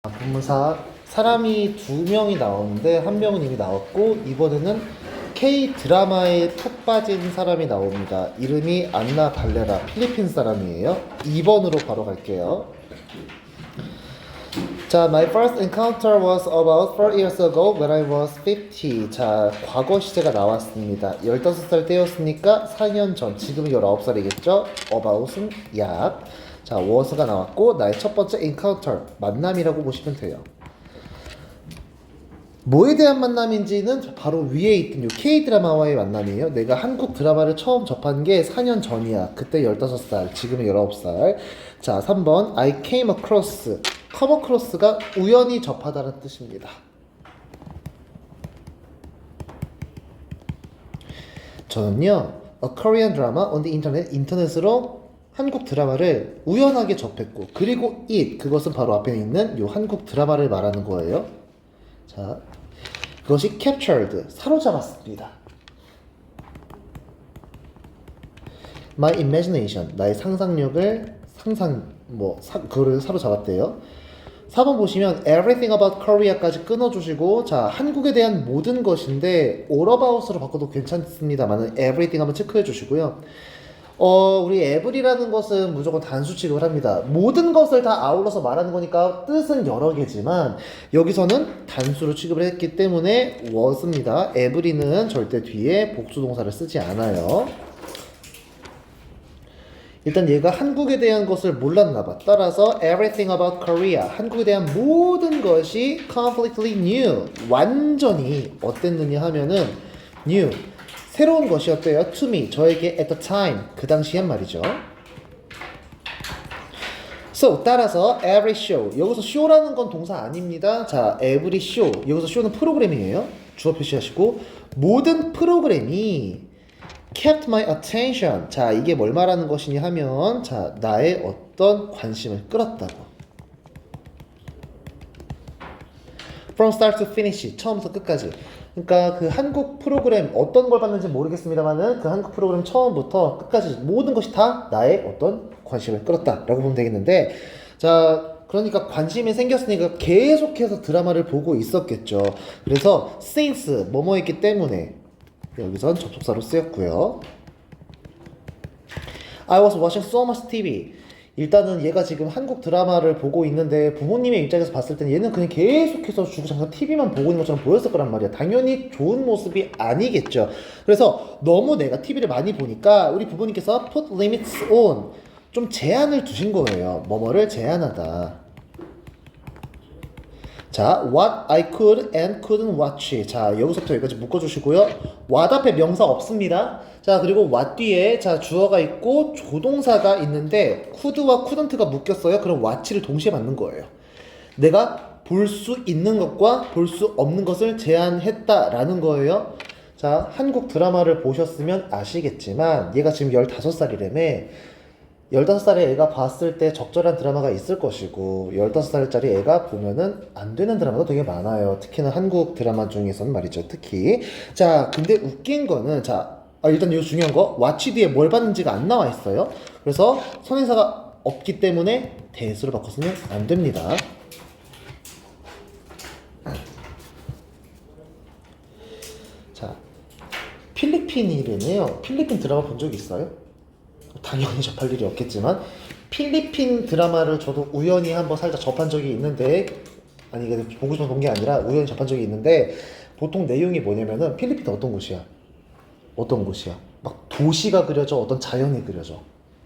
본문사 사람이 두 명이 나오는데 한 명은 이미 나왔고 이번에는 K 드라마에 푹 빠진 사람이 나옵니다. 이름이 안나 발레라 필리핀 사람이에요. 2번으로 바로 갈게요. 자, my first encounter was about 4 years ago when I was 50. 자, 과거 시제가 나왔습니다. 15살 때였으니까 4년 전, 지금은 19살이겠죠? about은 약. 자, was가 나왔고 나의 첫 번째 encounter, 만남이라고 보시면 돼요. 뭐에 대한 만남인지는 바로 위에 있던 요 K-드라마와의 만남이에요. 내가 한국 드라마를 처음 접한 게 4년 전이야. 그때 15살, 지금은 19살. 자, 3번 I came across. come across가 우연히 접하다는 뜻입니다. 저는요, a Korean drama on the internet, 인터넷으로 한국 드라마를 우연하게 접했고, 그리고 그것은 바로 앞에 있는 요 한국 드라마를 말하는 거예요. 자, 그것이 captured, 사로잡았습니다. My imagination, 나의 상상력을 그거를 사로잡았대요. 4번 보시면 everything about Korea까지 끊어주시고, 자, 한국에 대한 모든 것인데 all about으로 바꿔도 괜찮습니다만 everything 한번 체크해 주시고요. 우리 every라는 것은 무조건 단수 취급을 합니다. 모든 것을 다 아울러서 말하는 거니까 뜻은 여러 개지만 여기서는 단수로 취급을 했기 때문에 was입니다. every는 절대 뒤에 복수동사를 쓰지 않아요. 일단 얘가 한국에 대한 것을 몰랐나봐. 따라서 everything about Korea, 한국에 대한 모든 것이 completely new, 완전히 어땠느냐 하면은 new, 새로운 것이었대요. to me, 저에게 at the time, 그 당시엔 말이죠. So, 따라서 every show, 여기서 show라는 건 동사 아닙니다. 자, every show, 여기서 show는 프로그램이에요. 주어 표시하시고 모든 프로그램이 kept my attention. 자, 이게 뭘 말하는 것이냐 하면, 자, 나의 어떤 관심을 끌었다고. From start to finish, 처음부터 끝까지. 그러니까 그 한국 프로그램 어떤 걸 봤는지 모르겠습니다만은 그 한국 프로그램 처음부터 끝까지 모든 것이 다 나의 어떤 관심을 끌었다라고 보면 되겠는데, 자, 그러니까 관심이 생겼으니까 계속해서 드라마를 보고 있었겠죠. 그래서 since 뭐뭐였기 때문에 여기선 접속사로 쓰였고요. I was watching so much TV. 일단은 얘가 지금 한국 드라마를 보고 있는데 부모님의 입장에서 봤을 때는 얘는 그냥 계속해서 주구장창 TV만 보고 있는 것처럼 보였을 거란 말이야. 당연히 좋은 모습이 아니겠죠. 그래서 너무 내가 TV를 많이 보니까 우리 부모님께서 put limits on, 좀 제한을 두신 거예요. 뭐뭐를 제한하다. 자, what I could and couldn't watch. 자, 여기서부터 여기까지 묶어주시고요. what 앞에 명사 없습니다. 자, 그리고 what 뒤에 자 주어가 있고 조동사가 있는데 could와 couldn't가 묶였어요. 그럼 watch를 동시에 맞는 거예요. 내가 볼 수 있는 것과 볼 수 없는 것을 제한했다라는 거예요. 자, 한국 드라마를 보셨으면 아시겠지만 얘가 지금 15살이라며 15살의 애가 봤을 때 적절한 드라마가 있을 것이고 15살짜리 애가 보면은 안 되는 드라마도 되게 많아요. 특히나 한국 드라마 중에서는 말이죠. 특히. 자, 근데 웃긴 거는 일단 이거 중요한 거 watch 뒤에 뭘 봤는지가 안 나와 있어요. 그래서 선행사가 없기 때문에 대수로 바꿨으면 안 됩니다. 자, 필리핀이래네요. 필리핀 드라마 본 적 있어요? 당연히 접할 일이 없겠지만 필리핀 드라마를 저도 우연히 한번 살짝 접한 적이 있는데, 아니 이게 보고 싶어서 본 게 아니라 우연히 접한 적이 있는데, 보통 내용이 뭐냐면은 필리핀 어떤 곳이야? 어떤 곳이야? 막 도시가 그려져, 어떤 자연이 그려져.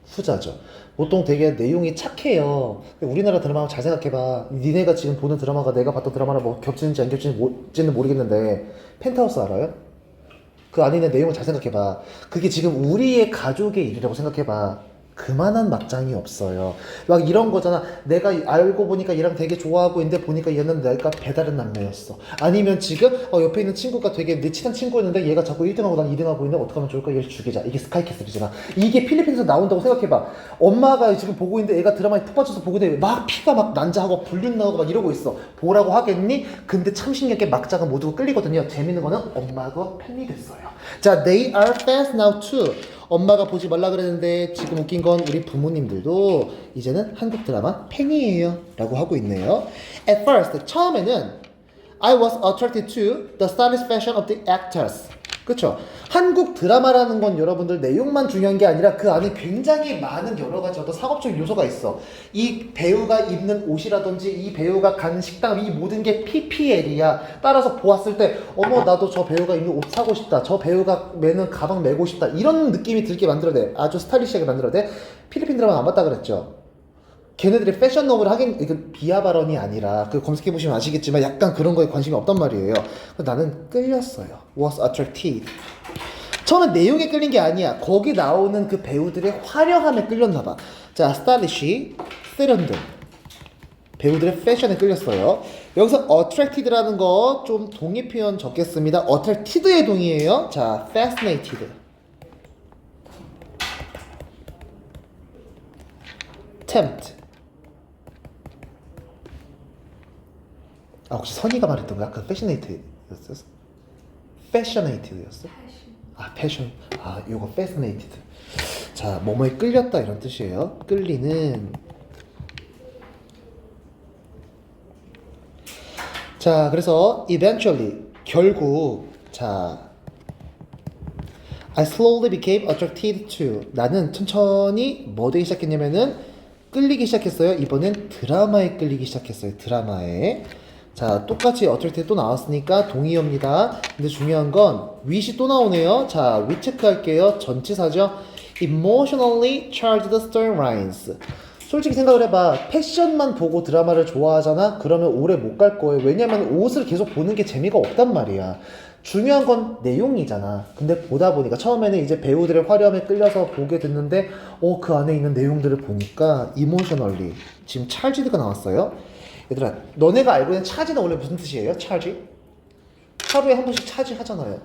후자죠. 보통 되게 내용이 착해요. 우리나라 드라마 잘 생각해봐. 니네가 지금 보는 드라마가 내가 봤던 드라마랑 뭐 겹치는지 안 겹치는지는 모르겠는데 펜트하우스 알아요? 그 안에 있는 내용을 잘 생각해봐. 그게 지금 우리의 가족의 일이라고 생각해봐. 그만한 막장이 없어요. 막 이런 거잖아. 내가 알고 보니까 얘랑 되게 좋아하고 있는데 보니까 얘는 내가 배다른 남매였어. 아니면 지금 옆에 있는 친구가 되게 내 친한 친구였는데 얘가 자꾸 1등하고 난 2등하고 있는데 어떻게 하면 좋을까? 얘를 죽이자. 이게 스카이캐슬이잖아. 이게 필리핀에서 나온다고 생각해봐. 엄마가 지금 보고 있는데 애가 드라마에 푹 빠져서 보고 있는데 막 피가 막 난자하고 불륜 나오고 막 이러고 있어. 보라고 하겠니? 근데 참 신기하게 막자가 모두가 끌리거든요. 재밌는 거는 엄마가 팬이 됐어요. 자, they are fans now too. 엄마가 보지 말라 그랬는데 지금 웃긴 건 우리 부모님들도 이제는 한국 드라마 팬이에요 라고 하고 있네요. At first, 처음에는 I was attracted to the stylish fashion of the actors. 그쵸? 한국 드라마라는 건 여러분들 내용만 중요한 게 아니라 그 안에 굉장히 많은 여러 가지 어떤 상업적인 요소가 있어. 이 배우가 입는 옷이라든지 이 배우가 가는 식당, 이 모든 게 PPL이야. 따라서 보았을 때 어머 나도 저 배우가 입는 옷 사고 싶다. 저 배우가 매는 가방 메고 싶다. 이런 느낌이 들게 만들어내. 아주 스타일리시하게 만들어내. 필리핀 드라마 안 봤다 그랬죠? 걔네들이 패션 노블 하긴 이거 비하 발언이 아니라 그 검색해 보시면 아시겠지만 약간 그런 거에 관심이 없단 말이에요. 나는 끌렸어요. Was attracted. 처음에 내용에 끌린 게 아니야. 거기 나오는 그 배우들의 화려함에 끌렸나 봐. 자, 스타일리시, 세련된 배우들의 패션에 끌렸어요. 여기서 attracted라는 거 좀 동의 표현 적겠습니다. attracted의 동의예요. 자, fascinated. tempt. 아, 혹시 선이가 말했던 거야? 아까 fascinated였어? fashionated였어? 아, passion. 아, 요거 fascinated. 자, 뭐뭐에 끌렸다 이런 뜻이에요. 끌리는. 자, 그래서 eventually 결국 자 I slowly became attracted to. 나는 천천히 뭐 되기 시작했냐면은 끌리기 시작했어요. 이번엔 드라마에 끌리기 시작했어요. 드라마에. 자, 똑같이 attracted 또 나왔으니까 동의어입니다. 근데 중요한 건 with이 또 나오네요. 자, with 체크할게요. 전치사죠. Emotionally charged storylines. 솔직히 생각을 해봐. 패션만 보고 드라마를 좋아하잖아? 그러면 오래 못 갈 거예요. 왜냐면 옷을 계속 보는 게 재미가 없단 말이야. 중요한 건 내용이잖아. 근데 보다 보니까 처음에는 이제 배우들의 화려함에 끌려서 보게 됐는데 그 안에 있는 내용들을 보니까 이모셔널리 지금 찰지드가 나왔어요. 얘들아, 너네가 알고 있는 차지는 원래 무슨 뜻이에요? 차지? 하루에 한 번씩 차지 하잖아요.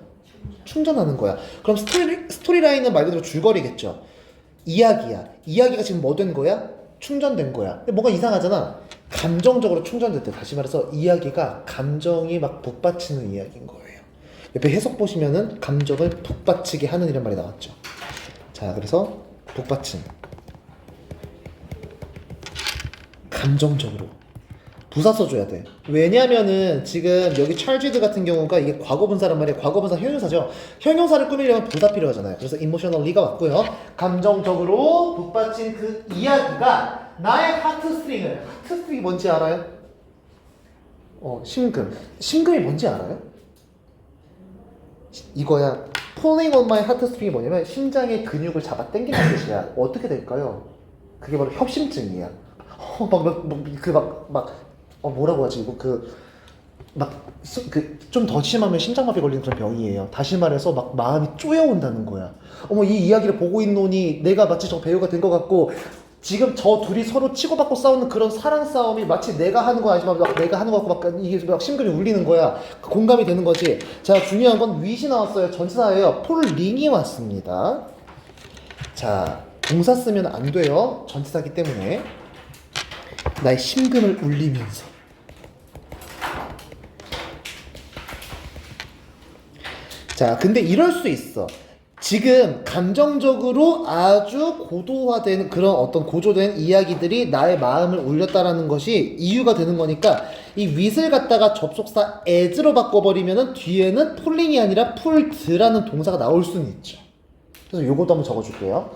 충전하는 거야. 그럼 스토리라인은 말 그대로 줄거리겠죠. 이야기야. 이야기가 지금 뭐 된 거야? 충전된 거야. 근데 뭔가 이상하잖아. 감정적으로 충전됐대. 다시 말해서 이야기가 감정이 막 북받치는 이야기인 거예요. 옆에 해석 보시면은 감정을 북받치게 하는 이런 말이 나왔죠. 자, 그래서 북받침. 감정적으로. 부사 써줘야 돼. 왜냐면은 지금 여기 찰지드 같은 경우가 이게 과거분사란 말이에요. 과거분사 형용사죠. 형용사를 꾸미려면 부사 필요하잖아요. 그래서 emotionally가 왔고요. 감정적으로 북받친 그 이야기가 나의 하트스트링을. 하트스트링이 뭔지 알아요? 심금. 심금이 뭔지 알아요? 이거야. pulling on my heartstring이 뭐냐면 심장의 근육을 잡아 당기는 뜻이야. 어떻게 될까요? 그게 바로 협심증이야. 뭐라고 하지? 이거 좀 더 심하면 심장마비 걸리는 그런 병이에요. 다시 말해서 막 마음이 쪼여온다는 거야. 이 이야기를 보고 있노니 내가 마치 저 배우가 된 것 같고 지금 저 둘이 서로 치고받고 싸우는 그런 사랑 싸움이 마치 내가 하는 거 아니지만 막 내가 하는 거 같고 막 이게 막 심금이 울리는 거야. 공감이 되는 거지. 자, 중요한 건 with이 나왔어요. 전치사예요. 폴링이 왔습니다. 자, 동사 쓰면 안 돼요. 전치사기 때문에. 나의 심금을 울리면서. 자, 근데 이럴 수 있어. 지금 감정적으로 아주 고도화된 그런 어떤 고조된 이야기들이 나의 마음을 울렸다라는 것이 이유가 되는 거니까 이 with을 갖다가 접속사 as로 바꿔버리면은 뒤에는 pulling이 아니라 pulled라는 동사가 나올 수는 있죠. 그래서 요것도 한번 적어줄게요.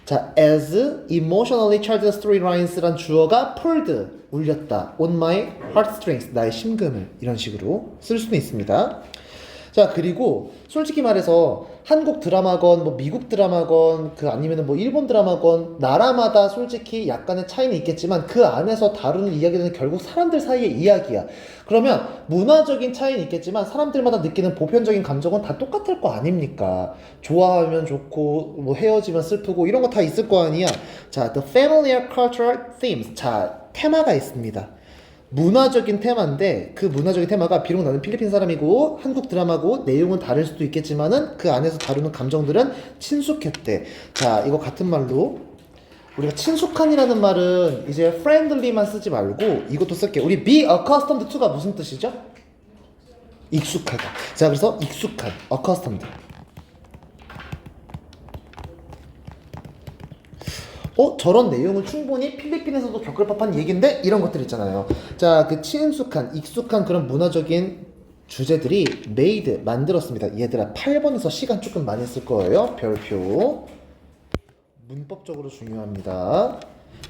자, as emotionally charged storylines란 주어가 pulled, 울렸다. on my heartstrings, 나의 심금을 이런 식으로 쓸 수는 있습니다. 자, 그리고 솔직히 말해서 한국 드라마건 뭐 미국 드라마건 아니면은 뭐 일본 드라마건 나라마다 솔직히 약간의 차이는 있겠지만 그 안에서 다루는 이야기는 결국 사람들 사이의 이야기야. 그러면 문화적인 차이는 있겠지만 사람들마다 느끼는 보편적인 감정은 다 똑같을 거 아닙니까? 좋아하면 좋고 뭐 헤어지면 슬프고 이런 거 다 있을 거 아니야. 자, the familiar cultural themes. 자, 테마가 있습니다. 문화적인 테마인데 그 문화적인 테마가 비록 나는 필리핀 사람이고 한국 드라마고 내용은 다를 수도 있겠지만은 그 안에서 다루는 감정들은 친숙했대. 자, 이거 같은 말로 우리가 친숙한이라는 말은 이제 friendly만 쓰지 말고 이것도 쓸게. 우리 be accustomed to가 무슨 뜻이죠? 익숙하다. 자, 그래서 익숙한 accustomed. 저런 내용은 충분히 필리핀에서도 겪을 법한 얘기인데 이런 것들 있잖아요. 자, 그 친숙한 익숙한 그런 문화적인 주제들이 made 만들었습니다. 얘들아 8번에서 시간 조금 많이 쓸 거예요. 별표 문법적으로 중요합니다.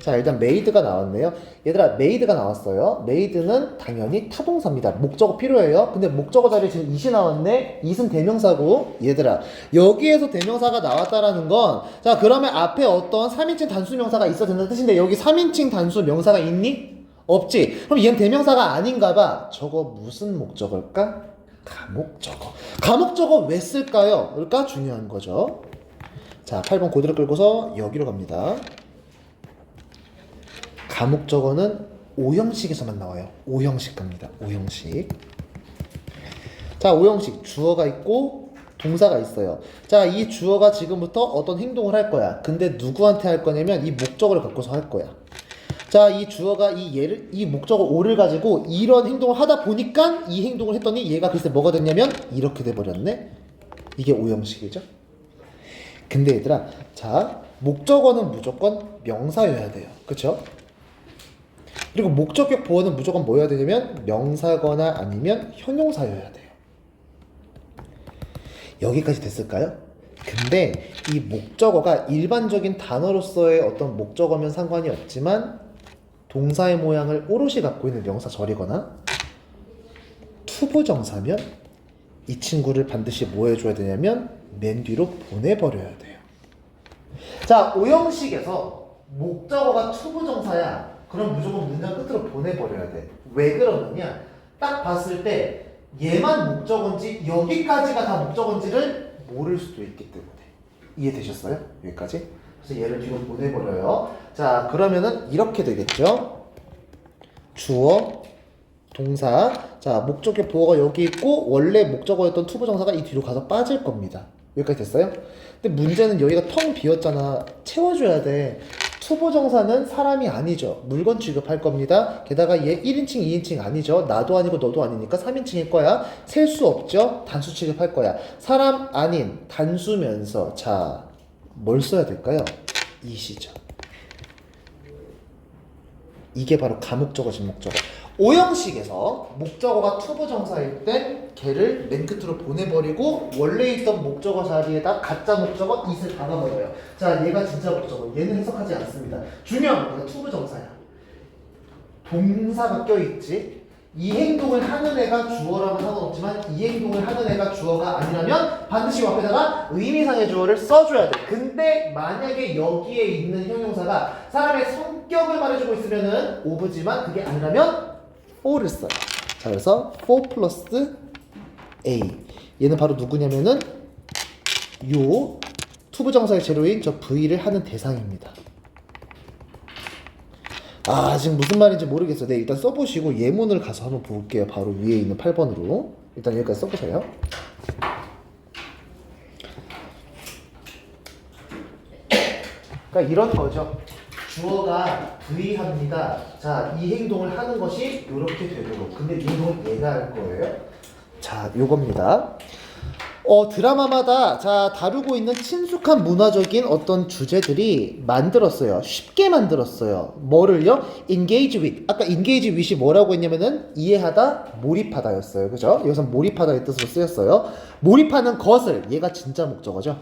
자, 일단 made가 나왔네요. 얘들아 made가 나왔어요. made는 당연히 타동사입니다. 목적어 필요해요. 근데 목적어 자리에 지금 it이 나왔네. it은 대명사고 얘들아 여기에서 대명사가 나왔다라는 건 자 그러면 앞에 어떤 3인칭 단수명사가 있어야 된다는 뜻인데 여기 3인칭 단수명사가 있니? 없지. 그럼 얘는 대명사가 아닌가 봐. 저거 무슨 목적어일까? 가목적어. 가목적어 왜 쓸까요? 그러니까 중요한 거죠. 자 8번 고대로 끌고서 여기로 갑니다. 가목적어는 5형식에서만 나와요. 5형식 갑니다. 5형식. 자, 5형식. 주어가 있고 동사가 있어요. 자, 이 주어가 지금부터 어떤 행동을 할 거야. 근데 누구한테 할 거냐면 이 목적어를 갖고서 할 거야. 자, 이 주어가 이 목적어 5를 가지고 이런 행동을 하다 보니까 이 행동을 했더니 얘가 글쎄 뭐가 됐냐면 이렇게 돼버렸네. 이게 5형식이죠. 근데 얘들아, 자, 목적어는 무조건 명사여야 돼요. 그쵸? 그리고 목적격 보어는 무조건 뭐여야 되냐면 명사거나 아니면 형용사여야 돼요. 여기까지 됐을까요? 근데 이 목적어가 일반적인 단어로서의 어떤 목적어면 상관이 없지만 동사의 모양을 오롯이 갖고 있는 명사절이거나 투부정사면 이 친구를 반드시 뭐 해줘야 되냐면 맨 뒤로 보내버려야 돼요. 자, 5형식에서 목적어가 투부정사야. 그럼 무조건 문장 끝으로 보내버려야 돼. 왜 그러느냐? 딱 봤을 때 얘만 목적어인지 여기까지가 다 목적어인지를 모를 수도 있기 때문에. 이해되셨어요? 여기까지? 그래서 얘를 뒤로 보내버려요. 자, 그러면은 이렇게 되겠죠? 주어, 동사. 자, 목적격 보어가 여기 있고 원래 목적어였던 투부정사가 이 뒤로 가서 빠질 겁니다. 여기까지 됐어요? 근데 문제는 여기가 텅 비었잖아. 채워줘야 돼. 투부정사는 사람이 아니죠. 물건 취급할 겁니다. 게다가 얘 1인칭, 2인칭 아니죠. 나도 아니고 너도 아니니까 3인칭일 거야. 셀 수 없죠. 단수 취급할 거야. 사람 아닌 단수면서 자, 뭘 써야 될까요? 이시죠. 이게 바로 가목적어, 진목적어. 5형식에서 목적어가 투부정사일 때 걔를 맨 끝으로 보내버리고 원래 있던 목적어 자리에다 가짜 목적어 it을 박아버려요. 자, 얘가 진짜 목적어. 얘는 해석하지 않습니다. 중요한 거가 투부정사야. 동사가 껴있지. 이 행동을 하는 애가 주어라면 상관없지만 이 행동을 하는 애가 주어가 아니라면 반드시 앞에다가 의미상의 주어를 써줘야 돼. 근데 만약에 여기에 있는 형용사가 사람의 성격을 말해주고 있으면은 of지만 그게 아니라면 for를 써요. 자, 그래서 for 플러스 a. 얘는 바로 누구냐면은 요 투부정사의 재료인 저 v를 하는 대상입니다. 아, 지금 무슨 말인지 모르겠어요. 네, 일단 써보시고 예문을 가서 한번 볼게요. 바로 위에 있는 8번으로. 일단 여기까지 써보세요. 그러니까 이런 거죠. 주어가 V합니다. 자, 이 행동을 하는 것이 이렇게 되도록. 근데 이 행동은 얘가 할 거예요. 자, 요겁니다. 드라마마다 자 다루고 있는 친숙한 문화적인 어떤 주제들이 만들었어요. 쉽게 만들었어요. 뭐를요? engage with. 아까 engage with이 뭐라고 했냐면은 이해하다, 몰입하다였어요. 그죠? 여기서 몰입하다의 뜻으로 쓰였어요. 몰입하는 것을 얘가 진짜 목적어죠.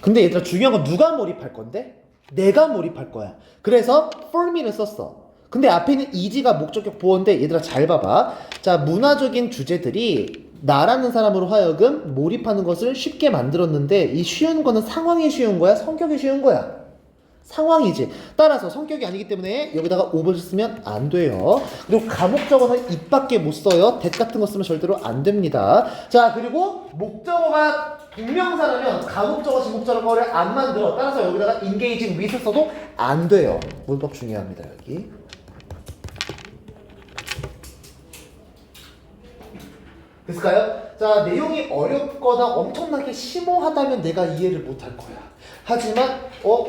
근데 얘들아 중요한 건 누가 몰입할 건데? 내가 몰입할 거야. 그래서 for me를 썼어. 근데 앞에 있는 is가 목적격 보어인데 얘들아 잘 봐봐. 자, 문화적인 주제들이 나라는 사람으로 하여금 몰입하는 것을 쉽게 만들었는데 이 쉬운 거는 상황이 쉬운 거야? 성격이 쉬운 거야? 상황이지. 따라서 성격이 아니기 때문에 여기다가 of를 쓰면 안 돼요. 그리고 가목적어는 it밖에 못 써요. that 같은 거 쓰면 절대로 안 됩니다. 자, 그리고 목적어가 동명사라면 가목적어, 진목적어를 안 만들어. 따라서 여기다가 engaging with 써도 안 돼요. 문법 중요합니다. 여기. 됐을까요? 자, 내용이 어렵거나 엄청나게 심오하다면 내가 이해를 못할 거야. 하지만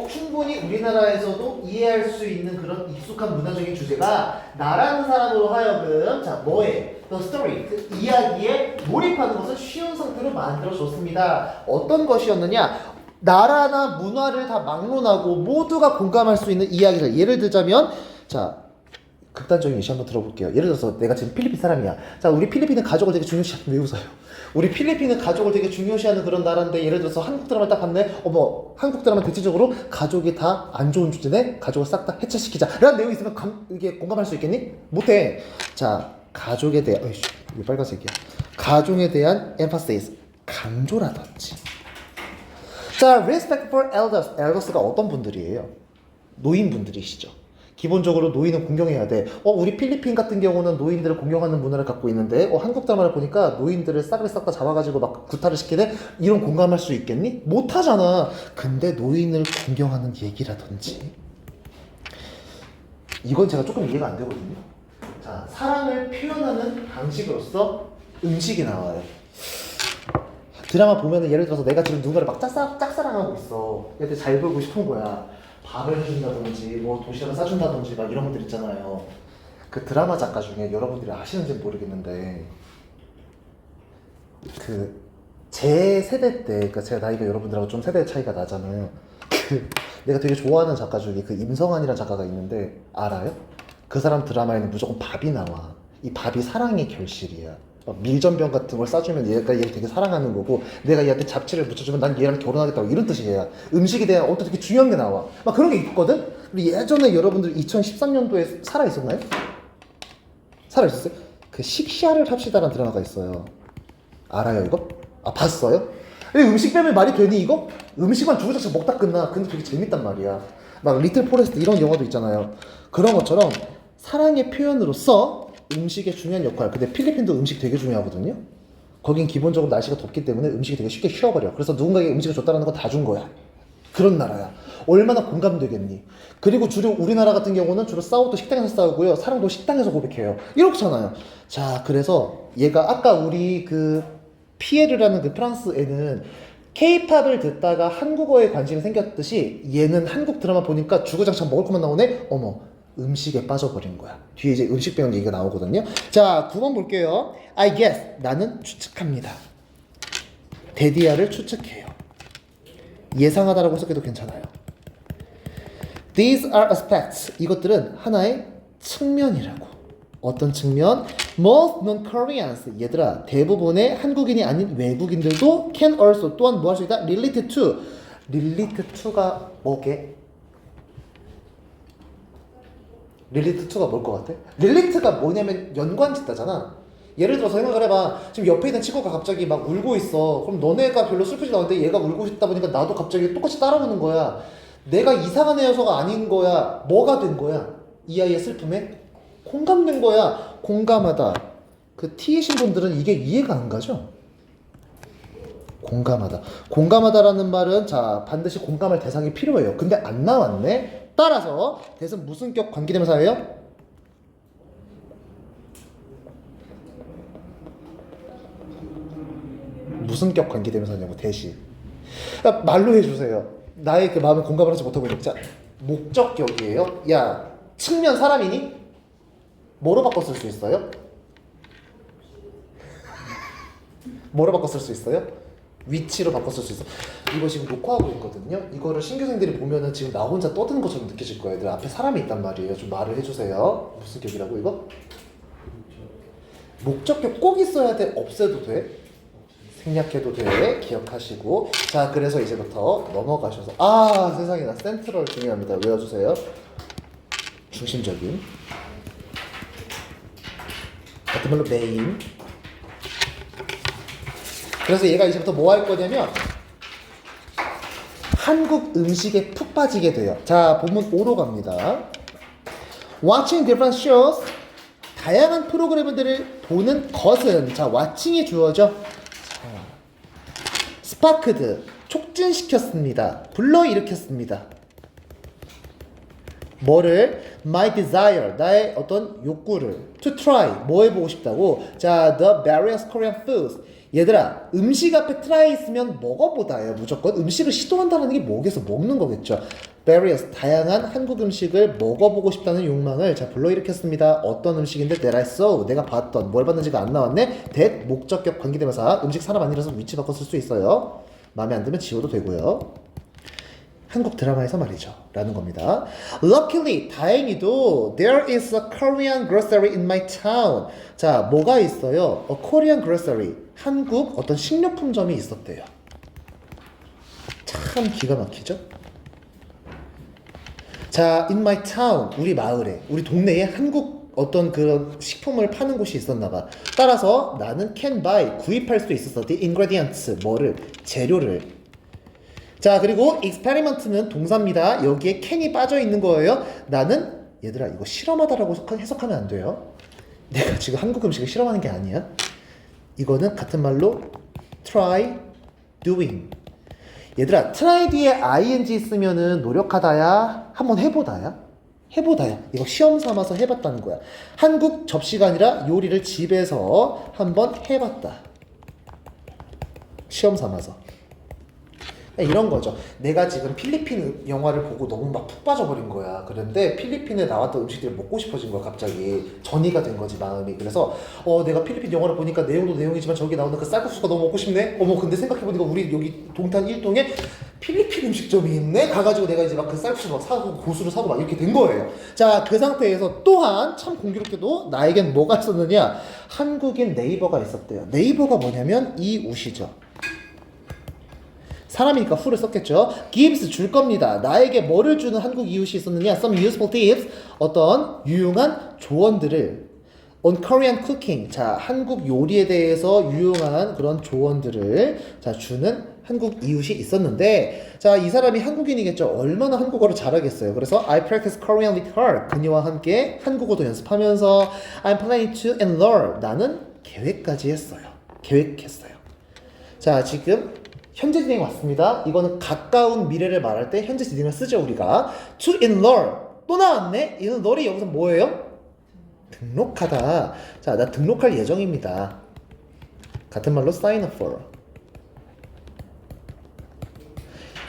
충분히 우리나라에서도 이해할 수 있는 그런 익숙한 문화적인 주제가 나라는 사람으로 하여금 자 뭐에 the story 그 이야기에 몰입하는 것을 쉬운 상태로 만들어줬습니다. 어떤 것이었느냐? 나라나 문화를 다 막론하고 모두가 공감할 수 있는 이야기를 예를 들자면 자 극단적인 예시 한번 들어볼게요. 예를 들어서 내가 지금 필리핀 사람이야. 자 우리 필리핀은 가족을 되게 중요시하는 왜 웃어요? 우리 필리핀은 가족을 되게 중요시하는 그런 나라인데 예를 들어서 한국 드라마를 딱 봤네. 어머 한국 드라마 대체적으로 가족이 다 안 좋은 주제네. 가족을 싹 다 해체시키자 라는 내용이 있으면 이게 공감할 수 있겠니? 못해. 자 가족에 대한 어이씨 이게 빨간색이야. 가족에 대한 emphasis 강조라든지 자 respect for elders elders가 어떤 분들이에요? 노인분들이시죠. 기본적으로 노인은 공경해야 돼. 우리 필리핀 같은 경우는 노인들을 공경하는 문화를 갖고 있는데, 한국 드라마를 보니까 노인들을 싸그리 싹 다 잡아가지고 막 구타를 시키네? 이런 공감할 수 있겠니? 못하잖아. 근데 노인을 공경하는 얘기라든지. 이건 제가 조금 이해가 안 되거든요. 자, 사랑을 표현하는 방식으로서 음식이 나와요. 드라마 보면은 예를 들어서 내가 지금 누군가를 막 짝사랑하고 있어. 얘한테 잘 보이고 싶은 거야. 밥을 해준다든지 뭐 도시락을 싸준다든지 막 이런 것들 있잖아요. 그 드라마 작가 중에 여러분들이 아시는지 모르겠는데 그 제 세대 때 그러니까 제가 나이가 여러분들하고 좀 세대 차이가 나잖아요. 그 내가 되게 좋아하는 작가 중에 그 임성환이라는 작가가 있는데 알아요? 그 사람 드라마에는 무조건 밥이 나와. 이 밥이 사랑의 결실이야. 밀전병 같은 걸 싸주면 얘가 얘를 되게 사랑하는 거고 내가 얘한테 잡채를 묻혀주면 난 얘랑 결혼하겠다고 이런 뜻이에요. 음식에 대한 어떤 되게 중요한 게 나와. 막 그런 게 있거든? 근데 예전에 여러분들 2013년도에 살아있었나요? 살아있었어요? 그 식샤를 합시다라는 드라마가 있어요. 알아요 이거? 아 봤어요? 음식 빼면 말이 되니 이거? 음식만 주구장창 먹다 끝나. 근데 되게 재밌단 말이야. 막 리틀 포레스트 이런 영화도 있잖아요. 그런 것처럼 사랑의 표현으로서 음식의 중요한 역할. 근데 필리핀도 음식 되게 중요하거든요. 거긴 기본적으로 날씨가 덥기 때문에 음식이 되게 쉽게 쉬어버려. 그래서 누군가에게 음식을 줬다는 건 다 준 거야. 그런 나라야. 얼마나 공감되겠니? 그리고 주로 우리나라 같은 경우는 주로 싸워도 식당에서 싸우고요. 사랑도 식당에서 고백해요. 이렇잖아요. 자, 그래서 얘가 아까 우리 그 피에르라는 그 프랑스 애는 K-팝을 듣다가 한국어에 관심이 생겼듯이 얘는 한국 드라마 보니까 주구장창 먹을 것만 나오네? 어머. 음식에 빠져버린 거야. 뒤에 이제 음식 배운 얘기가 나오거든요. 자, 9번 볼게요. I guess. 나는 추측합니다. 데디아를 추측해요. 예상하다라고 써도 괜찮아요. These are aspects. 이것들은 하나의 측면이라고. 어떤 측면? Most non-Koreans. 얘들아, 대부분의 한국인이 아닌 외국인들도 can also 또한 뭐 할 수 있다? Relate to. Relate to가 뭐게? 릴리트 2가 뭘 것 같아? 릴리트가 뭐냐면 연관짓다잖아. 예를 들어서 생각을 해봐. 지금 옆에 있는 친구가 갑자기 막 울고 있어. 그럼 너네가 별로 슬프지도 않은데 얘가 울고 있다 보니까 나도 갑자기 똑같이 따라 우는 거야. 내가 이상한 애여서가 아닌 거야. 뭐가 된 거야? 이 아이의 슬픔에 공감된 거야. 공감하다. 그 T이신 분들은 이게 이해가 안 가죠? 공감하다. 공감하다라는 말은 자 반드시 공감할 대상이 필요해요. 근데 안 나왔네. 따라서 대신 무슨 격 관계대명사예요? 무슨 격 관계대명사냐고 대시. 그러니까 말로 해주세요. 나의 그 마음에 공감을 하지 못하고 있는 자 목적격이에요. 야 측면 사람이니? 뭐로 바꿔 쓸 수 있어요? 뭐로 바꿔 쓸 수 있어요? 위치로 바꿔 쓸 수 있어. 이거 지금 녹화하고 있거든요. 이거를 신규생들이 보면은 지금 나 혼자 떠드는 것처럼 느껴질 거예요. 얘들 앞에 사람이 있단 말이에요. 좀 말을 해주세요. 무슨 격이라고 이거? 목적격 꼭 있어야 돼? 없애도 돼? 생략해도 돼? 기억하시고. 자, 그래서 이제부터 넘어가셔서 아 세상에나 센트럴 중요합니다. 외워주세요. 중심적인. 같은 말로 메인. 그래서 얘가 이제부터 뭐 할 거냐면 한국 음식에 푹 빠지게 돼요. 자, 본문 5로 갑니다. Watching different shows. 다양한 프로그램들을 보는 것은 자, watching이 주어져. sparked. 촉진시켰습니다. 불러일으켰습니다. 뭐를? My desire. 나의 어떤 욕구를. To try. 뭐 해보고 싶다고? 자, the various Korean foods. 얘들아, 음식 앞에 try 있으면 먹어보다예요. 무조건 음식을 시도한다는 게 뭐겠어? 먹는 거겠죠. various, 다양한 한국 음식을 먹어보고 싶다는 욕망을 자 불러일으켰습니다. 어떤 음식인데 that I saw, 내가 봤던, 뭘 봤는지가 안 나왔네. that, 목적격 관계대명사, 음식 사람 아니라서 위치 바꿔 쓸 수 있어요. 마음에 안 들면 지워도 되고요. 한국 드라마에서 말이죠. 라는 겁니다. Luckily, 다행히도 there is a Korean grocery in my town. 자, 뭐가 있어요? A Korean grocery. 한국 어떤 식료품점이 있었대요. 참 기가 막히죠? 자, in my town. 우리 마을에, 우리 동네에 한국 어떤 그런 식품을 파는 곳이 있었나 봐. 따라서 나는 can buy, 구입할 수 있었어. The ingredients, 뭐를? 재료를. 자, 그리고 experiment는 동사입니다. 여기에 can이 빠져 있는 거예요. 나는 얘들아 이거 실험하다라고 해석하면 안 돼요. 내가 지금 한국 음식을 실험하는 게 아니야. 이거는 같은 말로 try, doing. 얘들아 try 뒤에 ing 있으면은 노력하다야, 한번 해보다야. 해보다야. 이거 시험 삼아서 해봤다는 거야. 한국 접시가 아니라 요리를 집에서 한번 해봤다. 시험 삼아서. 이런 거죠. 내가 지금 필리핀 영화를 보고 너무 막 푹 빠져버린 거야. 그런데 필리핀에 나왔던 음식들이 먹고 싶어진 거야. 갑자기 전이가 된 거지 마음이. 그래서 내가 필리핀 영화를 보니까 내용도 내용이지만 저기 나오는 그 쌀국수가 너무 먹고 싶네. 근데 생각해보니까 우리 여기 동탄 1동에 필리핀 음식점이 있네. 가가지고 내가 이제 막 그 쌀국수 막 사고 고수를 사고 막 이렇게 된 거예요. 자, 그 상태에서 또한 참 공교롭게도 나에겐 뭐가 있었느냐? 한국인 네이버가 있었대요. 네이버가 뭐냐면 이웃이죠. 사람이니까 who를 썼겠죠. gives 줄 겁니다. 나에게 뭐를 주는 한국 이웃이 있었느냐? Some useful tips, 어떤 유용한 조언들을 on Korean cooking, 자 한국 요리에 대해서 유용한 그런 조언들을 자 주는 한국 이웃이 있었는데, 자 이 사람이 한국인이겠죠. 얼마나 한국어를 잘하겠어요. 그래서 I practice Korean with her, 그녀와 함께 한국어도 연습하면서 I'm planning to enroll, 나는 계획까지 했어요. 계획했어요. 자 지금 현재 진행 왔습니다. 이거는 가까운 미래를 말할 때 현재 진행을 쓰죠, 우리가. To enroll. 또 나왔네? enroll이 여기서 뭐예요? 등록하다. 자, 나 등록할 예정입니다. 같은 말로 sign up for.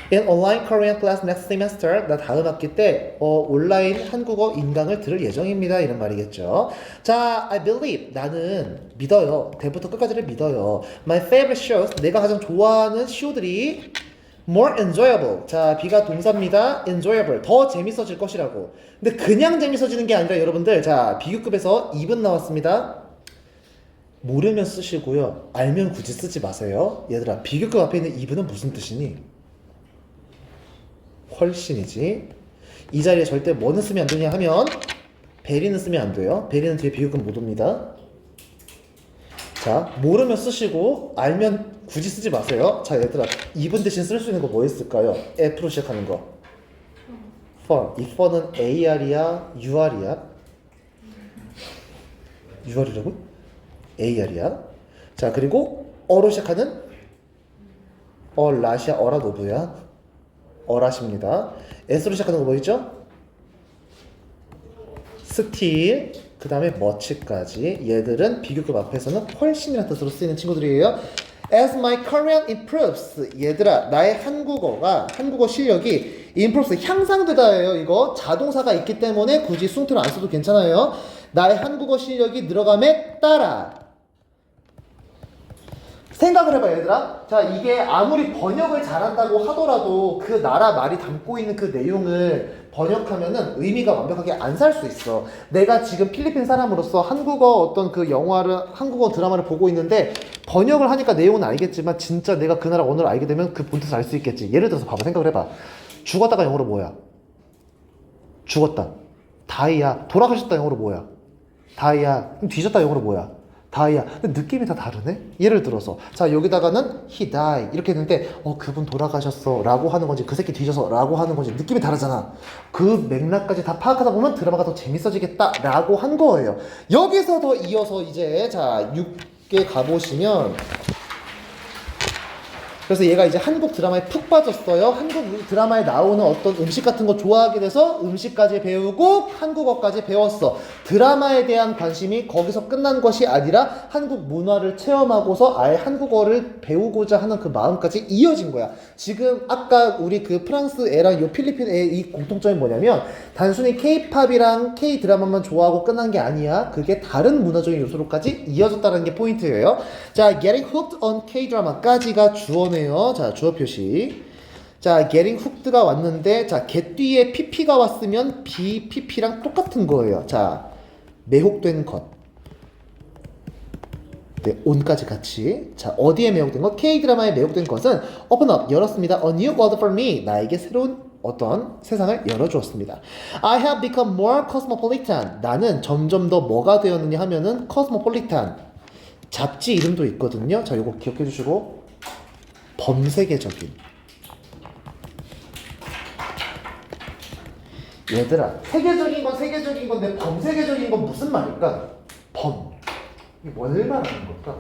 In online Korean class next semester. 나 다음 학기 때 온라인 한국어 인강을 들을 예정입니다. 이런 말이겠죠. 자, I believe. 나는 믿어요. 대부터 끝까지를 믿어요. My favorite shows. 내가 가장 좋아하는 쇼들이 more enjoyable. 자, B가 동사입니다. enjoyable. 더 재밌어질 것이라고. 근데 그냥 재밌어지는 게 아니라 여러분들, 자, 비교급에서 2분 나왔습니다. 모르면 쓰시고요. 알면 굳이 쓰지 마세요. 얘들아, 비교급 앞에 있는 2분은 무슨 뜻이니? 훨씬이지. 이 자리에 절대 뭐는 쓰면 안 되냐 하면 베리는 쓰면 안 돼요. 베리는 뒤에 비교급 못 옵니다. 자, 모르면 쓰시고 알면 굳이 쓰지 마세요. 자, 얘들아, 2분 대신 쓸 수 있는 거 뭐 있을까요? F로 시작하는 거. for. 이 for는 AR이야? UR이야? UR이라고? AR이야? 자, 그리고 어로 시작하는 라시아 어라노브야. 어라십니다. S로 시작하는 거 뭐있죠? 스틸, 그 다음에 머치까지. 얘들은 비교급 앞에서는 훨씬이라는 뜻으로 쓰이는 친구들이에요. As my Korean improves. 얘들아, 나의 한국어 실력이 improves, 향상되다예요. 이거 자동사가 있기 때문에 굳이 숭투를 안 써도 괜찮아요. 나의 한국어 실력이 늘어감에 따라. 생각을 해봐, 얘들아. 자, 이게 아무리 번역을 잘한다고 하더라도 그 나라 말이 담고 있는 그 내용을 번역하면은 의미가 완벽하게 안 살 수 있어. 내가 지금 필리핀 사람으로서 한국어 어떤 그 영화를, 한국어 드라마를 보고 있는데 번역을 하니까 내용은 알겠지만 진짜 내가 그 나라 언어를 알게 되면 그 본뜻을 알 수 있겠지. 예를 들어서 봐봐, 생각을 해봐. 죽었다가 영어로 뭐야? 죽었다. 다이야. 돌아가셨다 영어로 뭐야? 다이야. 그럼 뒤졌다 영어로 뭐야? 다이야. 근데 느낌이 다 다르네? 예를 들어서 자, 여기다가는 he died 이렇게 했는데 그분 돌아가셨어 라고 하는 건지 그 새끼 뒤져서 라고 하는 건지 느낌이 다르잖아. 그 맥락까지 다 파악하다 보면 드라마가 더 재밌어지겠다 라고 한 거예요. 여기서 더 이어서 이제 자 6개 가보시면 그래서 얘가 이제 한국 드라마에 푹 빠졌어요. 한국 드라마에 나오는 어떤 음식 같은 거 좋아하게 돼서 음식까지 배우고 한국어까지 배웠어. 드라마에 대한 관심이 거기서 끝난 것이 아니라 한국 문화를 체험하고서 아예 한국어를 배우고자 하는 그 마음까지 이어진 거야. 지금 아까 우리 그 프랑스 애랑 요 필리핀 애의 이 공통점이 뭐냐면 단순히 K-팝이랑 K-드라마만 좋아하고 끝난 게 아니야. 그게 다른 문화적인 요소로까지 이어졌다는 게 포인트예요. 자, getting hooked on K-drama까지가 주어네요. 자, 주어 표시. 자, getting hooked가 왔는데, 자, get 뒤에 pp가 왔으면 be pp랑 똑같은 거예요. 자, 매혹된 것. 네, on까지 같이. 자, 어디에 매혹된 것? K-드라마에 매혹된 것은 open up, 열었습니다. A new world for me. 나에게 새로운 어떤 세상을 열어주었습니다. I have become more cosmopolitan. 나는 점점 더 뭐가 되었느냐 하면은 cosmopolitan. 잡지 이름도 있거든요. 자, 요거 기억해 주시고. 범세계적인. 얘들아, 세계적인 건 세계적인 건데 범세계적인 건 무슨 말일까? 범. 이게 뭘 말하는 걸까?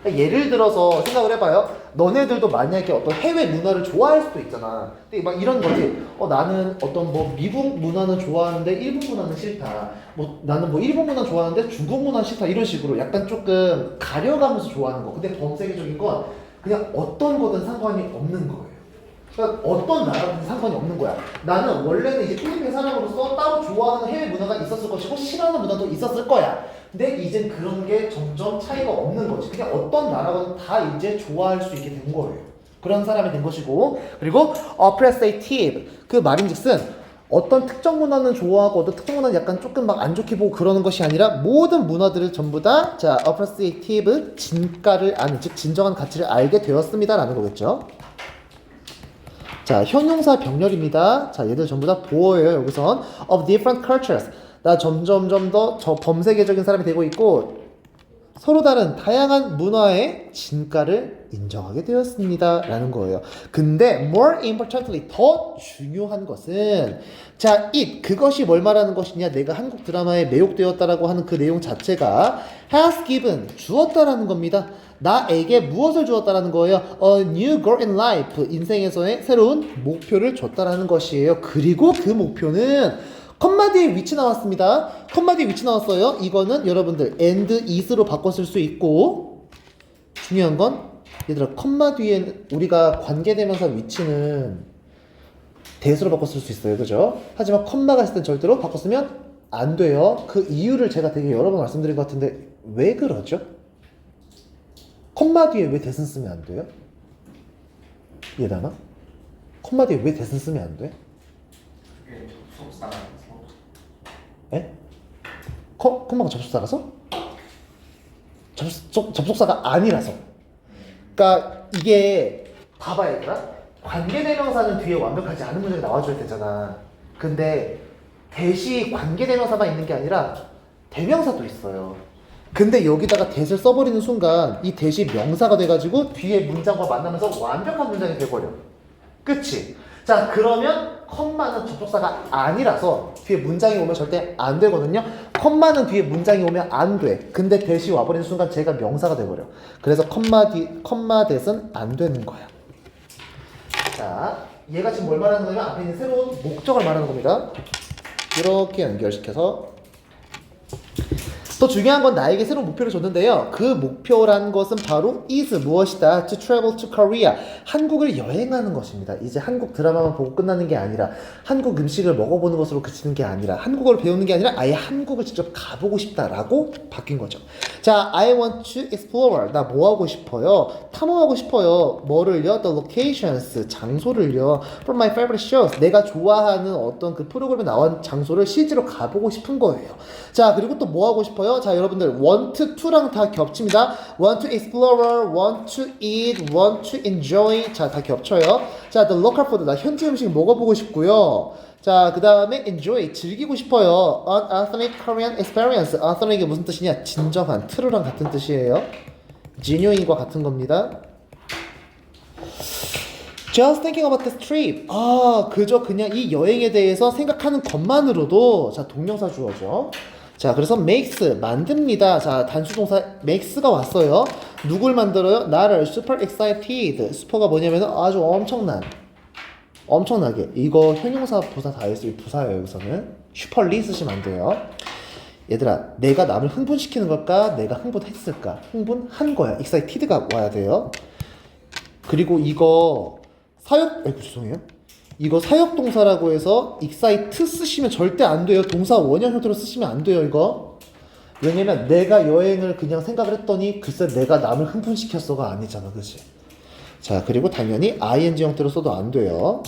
그러니까 예를 들어서 생각을 해봐요. 너네들도 만약에 어떤 해외 문화를 좋아할 수도 있잖아. 근데 막 이런 거지. 나는 어떤 뭐 미국 문화는 좋아하는데 일본 문화는 싫다. 뭐 나는 뭐 일본 문화 좋아하는데 중국 문화는 싫다. 이런 식으로 약간 조금 가려가면서 좋아하는 거. 근데 범세계적인 건 그냥 어떤 거든 상관이 없는 거예요. 그러니까 어떤 나라든 상관이 없는 거야. 나는 원래는 이제 필리핀 사람으로서 따로 좋아하는 해외 문화가 있었을 것이고 싫어하는 문화도 있었을 거야. 근데 이젠 그런 게 점점 차이가 없는 거지. 그냥 어떤 나라든 다 이제 좋아할 수 있게 된 거예요. 그런 사람이 된 것이고, 그리고 appreciative 그 말인즉슨 어떤 특정 문화는 좋아하고 어떤 특정 문화는 약간 조금 막 안 좋게 보고 그러는 것이 아니라 모든 문화들을 전부 다 자, appreciative 진가를 아는, 즉 진정한 가치를 알게 되었습니다라는 거겠죠. 자, 형용사 병렬입니다. 자, 얘들 전부 다 보어예요. 여기선 of different cultures. 나 점점점 더 저 범세계적인 사람이 되고 있고 서로 다른 다양한 문화의 진가를 인정하게 되었습니다. 라는 거예요. 근데 more importantly 더 중요한 것은 자, it 그것이 뭘 말하는 것이냐 내가 한국 드라마에 매혹되었다라고 하는 그 내용 자체가 has given 주었다라는 겁니다. 나에게 무엇을 주었다라는 거예요? A new goal in life 인생에서의 새로운 목표를 줬다라는 것이에요. 그리고 그 목표는 컴마 뒤에 위치 나왔습니다. 컴마 뒤에 위치 나왔어요. 이거는 여러분들 and is로 바꿔 쓸 수 있고 중요한 건 얘들아 컴마 뒤에 우리가 관계대명사 위치는 대수로 바꿔 쓸 수 있어요. 그죠? 하지만 컴마가 있을 땐 절대로 바꿔 쓰면 안 돼요. 그 이유를 제가 되게 여러 번 말씀드린 것 같은데 왜 그러죠? 컴마 뒤에 왜 대신 쓰면 안 돼요? 이해되나? 컴마 뒤에 왜 대신 쓰면 안 돼? 그게 접속사라서. 에? 컴마가 접속사라서? 접속사가 아니라서. 그러니까 이게 봐봐 얘들아. 관계대명사는 뒤에 완벽하지 않은 문장이 나와줘야 되잖아. 근데 대시 관계대명사만 있는 게 아니라 대명사도 있어요. 근데 여기다가 대시를 써버리는 순간 이 대시 명사가 돼가지고 뒤에 문장과 만나면서 완벽한 문장이 돼버려. 그치? 자, 그러면 컴마는 접속사가 아니라서 뒤에 문장이 오면 절대 안 되거든요. 컴마는 뒤에 문장이 오면 안 돼. 근데 대시 와버리는 순간 제가 명사가 돼버려. 그래서 컴마 대신 안 되는 거야. 자, 얘가 지금 뭘 말하는 거냐면 앞에 있는 새로운 목적을 말하는 겁니다. 이렇게 연결시켜서 더 중요한 건 나에게 새로운 목표를 줬는데요. 그 목표란 것은 바로 is 무엇이다. To travel to Korea. 한국을 여행하는 것입니다. 이제 한국 드라마만 보고 끝나는 게 아니라 한국 음식을 먹어보는 것으로 그치는 게 아니라 한국어를 배우는 게 아니라 아예 한국을 직접 가보고 싶다라고 바뀐 거죠. 자, I want to explore. 나 뭐 하고 싶어요? 탐험하고 싶어요. 뭐를요? The locations. 장소를요. For my favorite shows. 내가 좋아하는 어떤 그 프로그램에 나온 장소를 실제로 가보고 싶은 거예요. 자, 그리고 또 뭐 하고 싶어요? 자, 여러분들 want to랑 다 겹칩니다. want to explore, want to eat, want to enjoy. 자, 다 겹쳐요. 자, the local food. 나 현지 음식 먹어보고 싶고요. 자, 그 다음에 enjoy. 즐기고 싶어요. An authentic Korean experience. authentic이 무슨 뜻이냐? 진정한, true랑 같은 뜻이에요. genuine과 같은 겁니다. Just thinking about this trip. 그저 그냥 이 여행에 대해서 생각하는 것만으로도 자, 동명사 주어죠. 자, 그래서 makes 만듭니다. 자, 단수 동사 makes가 왔어요. 누굴 만들어요? 나를 super excited. super가 뭐냐면 아주 엄청나게. 이거 형용사 부사 다 했어요. 부사예요. 여기서는 슈퍼리 쓰시면 안 돼요. 얘들아, 내가 남을 흥분시키는 걸까? 내가 흥분했을까? 흥분한 거야. excited가 와야 돼요. 그리고 이거 죄송해요. 이거 사역동사라고 해서 excite 쓰시면 절대 안 돼요. 동사 원형 형태로 쓰시면 안 돼요, 이거. 왜냐면 내가 여행을 그냥 생각을 했더니 글쎄 내가 남을 흥분시켰어가 아니잖아, 그치? 자, 그리고 당연히 ing 형태로 써도 안 돼요.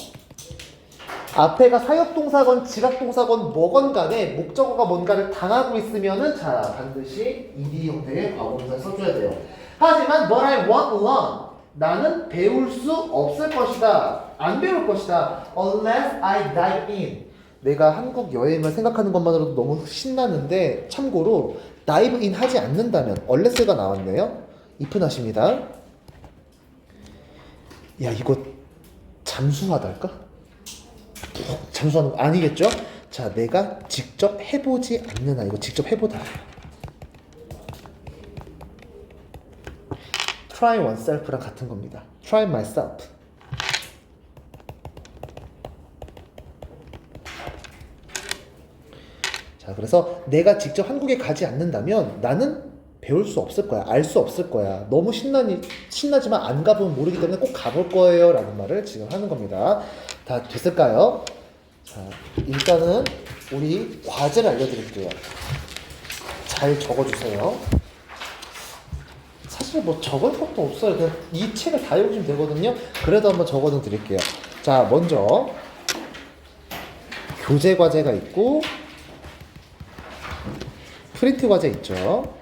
앞에가 사역동사건 지각동사건 뭐건 간에 목적어가 뭔가를 당하고 있으면은 자, 반드시 ed 형태의 과거분사 써줘야 돼요. 하지만 but I won't learn. 나는 배울 수 없을 것이다. 안 배울 것이다. Unless I dive in. 내가 한국 여행을 생각하는 것만으로도 너무 신나는데 참고로 dive in 하지 않는다면 unless가 나왔네요. if나십니다. 야, 이거 잠수하달까? 잠수하는 거 아니겠죠? 자, 내가 직접 해보지 않는 한 이거 직접 해보다. try oneself랑 같은 겁니다. try myself. 자, 그래서 내가 직접 한국에 가지 않는다면 나는 배울 수 없을 거야. 알 수 없을 거야. 너무 신나지만 안 가보면 모르기 때문에 꼭 가볼 거예요. 라는 말을 지금 하는 겁니다. 다 됐을까요? 자, 일단은 우리 과제를 알려드릴게요. 잘 적어주세요. 사실 뭐 적을 것도 없어요. 그냥 이 책을 다 읽으시면 되거든요. 그래도 한번 적어는 드릴게요. 자, 먼저 교재 과제가 있고 프린트 과제 있죠.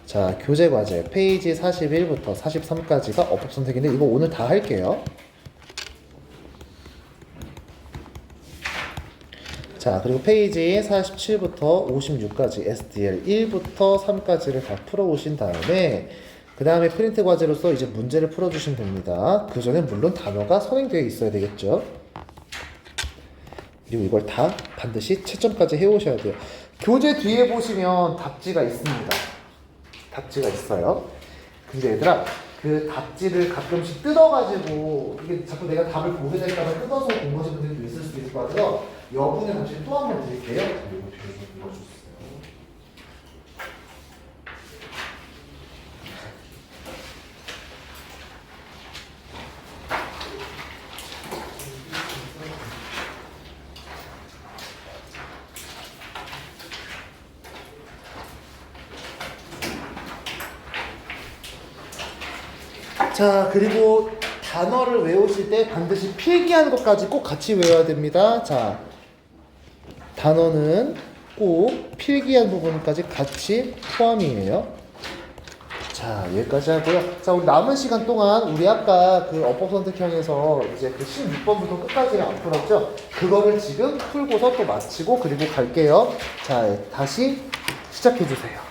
자, 교재 과제 페이지 41부터 43까지가 어법 선택인데 이거 오늘 다 할게요. 자, 그리고 페이지 47부터 56까지 SDL 1부터 3까지를 다 풀어오신 다음에 그 다음에 프린트 과제로서 이제 문제를 풀어주시면 됩니다. 그 전에 물론 단어가 선행되어 있어야 되겠죠. 그리고 이걸 다 반드시 채점까지 해오셔야 돼요. 교재 뒤에 보시면 답지가 있습니다. 답지가 있어요. 근데 얘들아, 그 답지를 가끔씩 뜯어가지고 이게 자꾸 내가 답을 보게 될까봐 뜯어서 공부하시는 분들도 있을 수도 있을 것 같아서 여분의 답지 또 한 번 드릴게요. 이거 뒤에 좀 읽어주세요. 자, 그리고 단어를 외우실 때 반드시 필기하는 것까지 꼭 같이 외워야 됩니다. 자, 단어는 꼭 필기한 부분까지 같이 포함이에요. 자, 여기까지 하고요. 자, 우리 남은 시간 동안 우리 아까 그 어법 선택형에서 이제 그 16번부터 끝까지를 안 풀었죠? 그거를 지금 풀고서 또 마치고 그리고 갈게요. 자, 다시 시작해 주세요.